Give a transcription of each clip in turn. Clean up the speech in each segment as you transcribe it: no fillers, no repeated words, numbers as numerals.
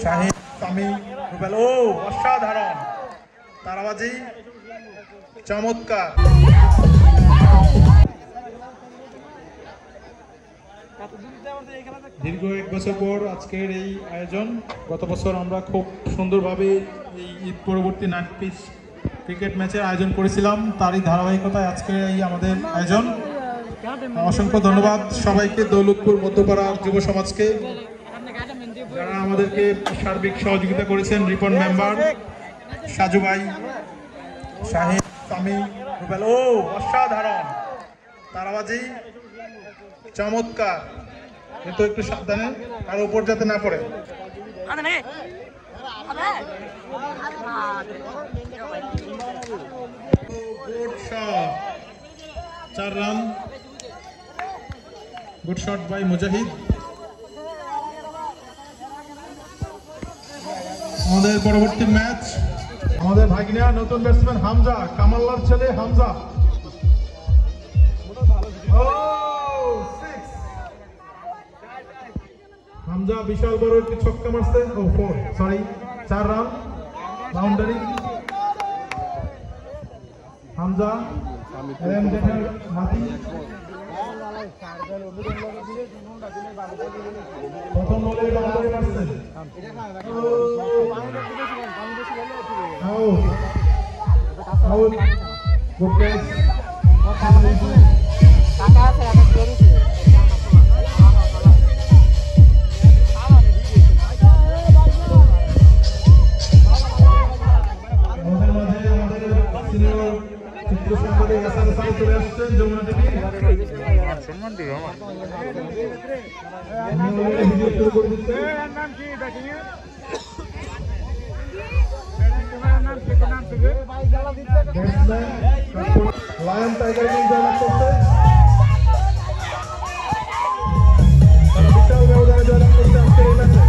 শাহিন, সামি, রুবেল। ও অসাধারণ তারাবাজি, চমৎকার। দীর্ঘ 1 বছর পর আজকের এই আয়োজন। গত বছর আমরা খুব সুন্দরভাবে এই ঈদ পরবর্তী নাইট পিচ ক্রিকেট ম্যাচের আয়োজন করেছিলাম, তারই ধারাবাহিকতায় আজকে এই আমাদের আয়োজন। অসংখ্য ধন্যবাদ সবাইকে, দৌলতপুর মধ্যপাড়ার যুব সমাজকে যারা আমাদেরকে সার্বিক সহযোগিতা করেছেন। রিপন মেম্বার, সাজু ভাই, শাহিন, সামি, রুবেল। ও অসাধারণ তারাবাজি, চমৎকার। কিন্তু একটু সাবধানে, আর উপর যাতে না পড়ে। Good shot, 4 run. Good shot by Mujahid. আমাদের পরবর্তী ম্যাচ, আমাদের ভাগিনা নতুন ব্যাটসম্যান হামজা, কামাল্লার ছেলে হামজা। হামজা বিশাল বড় একটি ছক্কা মারছে। ও 4 রান, বাউন্ডারি। হামজা প্রথম বলে বাউন্ডারি মারছে। Out, good catch. চলে আসছেন যমুনা টিভি, সম্মান দিবে আমার ভিডিও শুরু করে দিচ্ছে। লায়ন টাইগার জয়লাভ করছে, বিশাল ব্যবধানে জয়লাভ করছে আজকের এই ম্যাচে।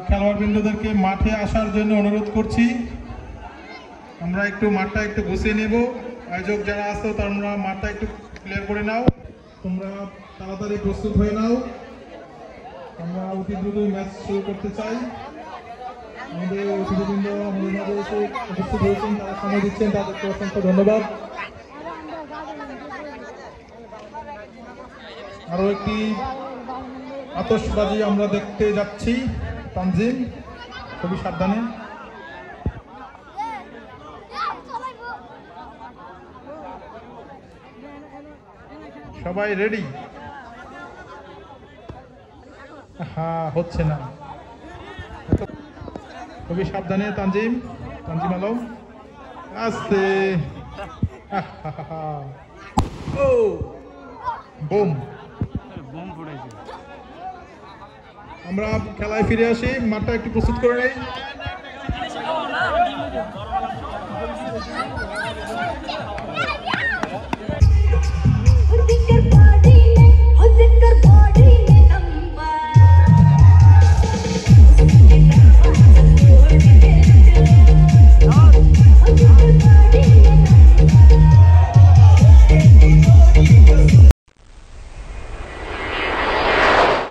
খেলোয়াড়বৃন্দদেরকে মাঠে আসার জন্য অনুরোধ করছি। আমরা একটু মাঠটা একটু গুছিয়ে নেব। আয়োজক যারা আছো তোমরা মাঠটা একটু ক্লিয়ার করে নাও, তোমরা তাড়াতাড়ি প্রস্তুত হয়ে নাও। আমরা অতি দ্রুত ম্যাচ শুরু করতে চাই। আমাদের অতিথিবৃন্দ আমাদের মাঝে এসে উপস্থিত হয়েছেন, তারা সময় দিচ্ছেন, তাদেরকে অসংখ্য ধন্যবাদ। আরো একটি আতশবাজি আমরা দেখতে যাচ্ছি। তানজিম, খুবই সাবধানে। সবাই রেডি? হ্যাঁ, হচ্ছে না, খুবই সাবধানে। তানজিম, তানজিম আলম, আস্তে। ও বুম, আমরা খেলায় ফিরে আসি। মাঠটা একটু প্রস্তুত করে নেই।